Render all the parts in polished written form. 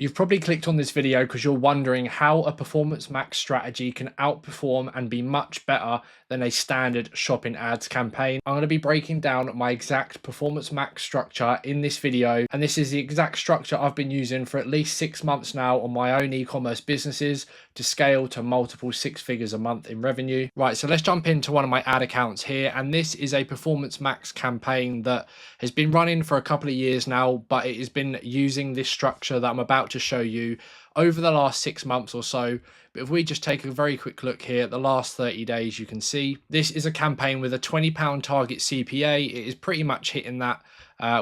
You've probably clicked on this video because you're wondering how a Performance Max strategy can outperform and be much better than a standard shopping ads campaign. I'm going to be breaking down my exact Performance Max structure in this video, and this is the exact structure I've been using for at least 6 months now on my own e-commerce businesses to scale to multiple 6 figures a month in revenue. Right, so let's jump into one of my ad accounts here, and this is a Performance Max campaign that has been running for a couple of years now, but it has been using this structure that I'm about to show you over the last 6 months or so. But if we just take a very quick look here at the last 30 days, you can see this is a campaign with a £20 target CPA. It is pretty much hitting that,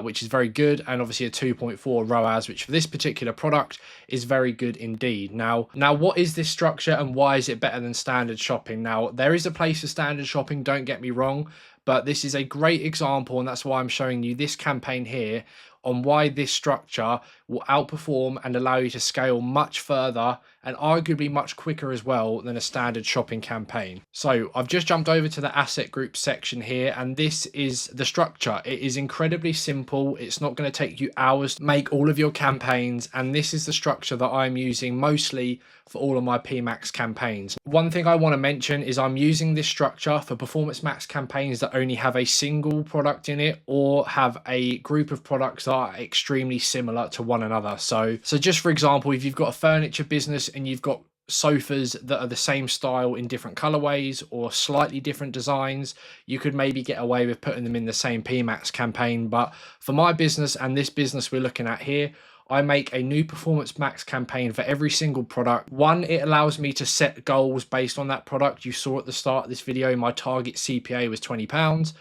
which is very good, and obviously a 2.4 ROAS, which for this particular product is very good indeed. Now what is this structure and why is it better than standard shopping? Now, there is a place for standard shopping, don't get me wrong, but this is a great example, and that's why I'm showing you this campaign here on why this structure will outperform and allow you to scale much further and arguably much quicker as well than a standard shopping campaign. So I've just jumped over to the asset group section here, and this is the structure. It is incredibly simple. It's not going to take you hours to make all of your campaigns, and this is the structure that I'm using mostly for all of my PMax campaigns. One thing I want to mention is I'm using this structure for Performance Max campaigns that only have a single product in it or have a group of products that are extremely similar to one another. So just for example, if you've got a furniture business and you've got sofas that are the same style in different colorways or slightly different designs, you could maybe get away with putting them in the same PMax campaign. But for my business and this business we're looking at here, I make a new Performance Max campaign for every single product. One, it allows me to set goals based on that product. You saw at the start of this video, my target CPA was £20.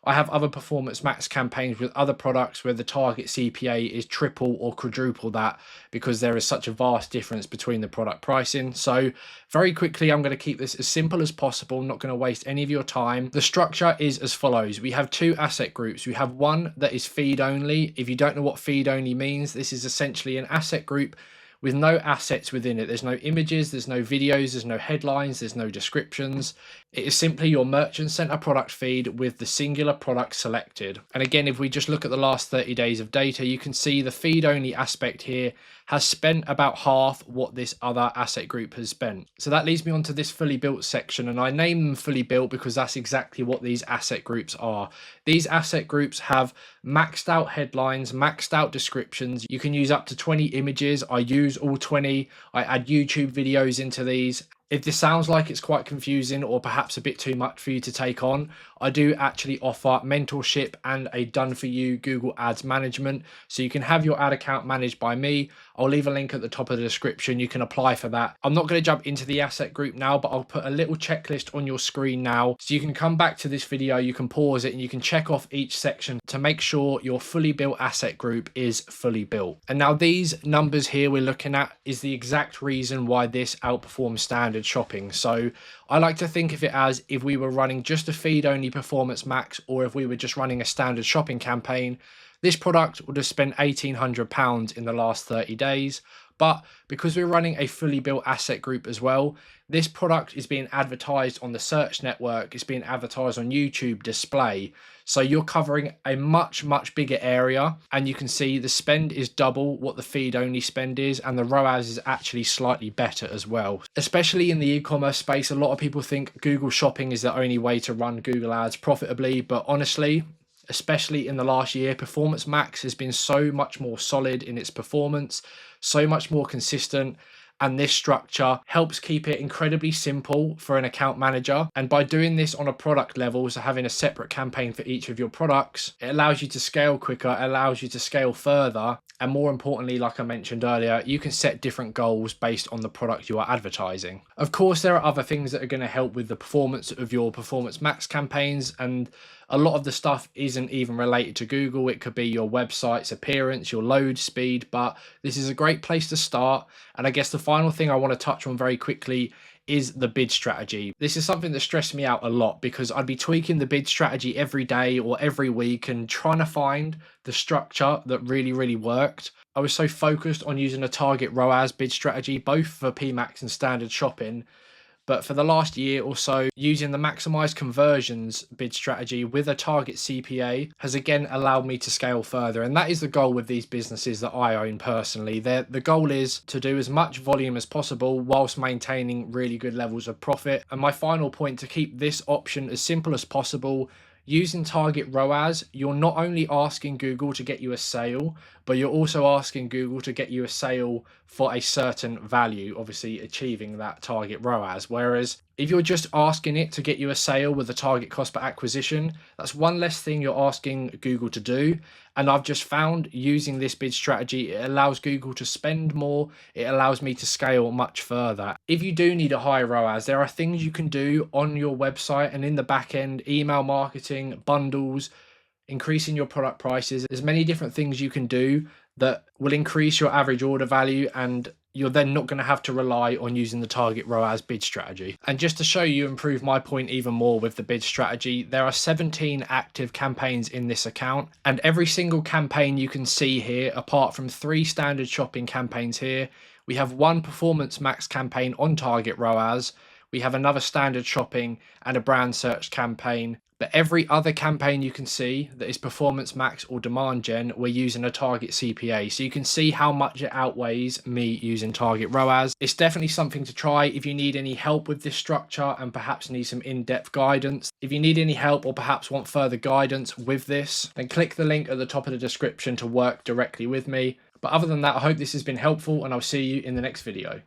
I have other Performance Max campaigns with other products where the target CPA is triple or quadruple that, because there is such a vast difference between the product pricing. So very quickly, I'm going to keep this as simple as possible, not going to waste any of your time. The structure is as follows. We have two asset groups. We have one that is feed only. If you don't know what feed only means, this is essentially an asset group with no assets within it. There's no images, there's no videos, there's no headlines, there's no descriptions. It is simply your Merchant Center product feed with the singular product selected. And again, if we just look at the last 30 days of data, you can see the feed only aspect here has spent about half what this other asset group has spent. So that leads me on to this fully built section, and I name them fully built because that's exactly what these asset groups are. These asset groups have maxed out headlines, maxed out descriptions. You can use up to 20 images. I use all 20. I add YouTube videos into these. If this sounds like it's quite confusing or perhaps a bit too much for you to take on, I do actually offer mentorship and a done-for-you Google Ads management. So you can have your ad account managed by me. I'll leave a link at the top of the description. You can apply for that. I'm not going to jump into the asset group now, but I'll put a little checklist on your screen now. So you can come back to this video, you can pause it, and you can check off each section to make sure your fully built asset group is fully built. And now these numbers here we're looking at is the exact reason why this outperforms standard shopping. So I like to think of it as if we were running just a feed only Performance Max, or if we were just running a standard shopping campaign, this product would have spent £1,800 in the last 30 days. But because we're running a fully built asset group as well, this product is being advertised on the search network, it's being advertised on YouTube display. So you're covering a much bigger area, and you can see the spend is double what the feed only spend is, and the ROAS is actually slightly better as well. Especially in the e-commerce space, a lot of people think Google Shopping is the only way to run Google Ads profitably, but honestly, especially in the last year, Performance Max has been so much more solid in its performance, so much more consistent, and this structure helps keep it incredibly simple for an account manager. And by doing this on a product level, so having a separate campaign for each of your products, it allows you to scale quicker, it allows you to scale further, and more importantly, like I mentioned earlier, you can set different goals based on the product you are advertising. Of course, there are other things that are going to help with the performance of your Performance Max campaigns, and a lot of the stuff isn't even related to Google. It could be your website's appearance, your load speed, but this is a great place to start. And I guess the final thing I want to touch on very quickly is the bid strategy. This is something that stressed me out a lot because I'd be tweaking the bid strategy every day or every week and trying to find the structure that really worked. I was so focused on using a target ROAS bid strategy, both for PMax and standard shopping, but for the last year or so, using the maximize conversions bid strategy with a target CPA has again allowed me to scale further. And that is the goal with these businesses that I own personally. The goal is to do as much volume as possible whilst maintaining really good levels of profit. And my final point, to keep this option as simple as possible, using target ROAS, you're not only asking Google to get you a sale, but you're also asking Google to get you a sale for a certain value, obviously achieving that target ROAS. Whereas if you're just asking it to get you a sale with a target cost per acquisition, that's one less thing you're asking Google to do. And I've just found using this bid strategy, it allows Google to spend more. It allows me to scale much further. If you do need a high ROAS, there are things you can do on your website and in the back end: email marketing, bundles, increasing your product prices. There's many different things you can do that will increase your average order value, and you're then not going to have to rely on using the target ROAS bid strategy. And just to show you and prove my point even more with the bid strategy, there are 17 active campaigns in this account, and every single campaign you can see here, apart from 3 standard shopping campaigns here, we have 1 performance max campaign on target ROAS, we have another standard shopping and a brand search campaign. But every other campaign you can see that is performance max or demand gen, we're using a target CPA. So you can see how much it outweighs me using target ROAS. It's definitely something to try if you need any help with this structure and perhaps need some in-depth guidance. If you need any help or perhaps want further guidance with this, then click the link at the top of the description to work directly with me. But other than that, I hope this has been helpful, and I'll see you in the next video.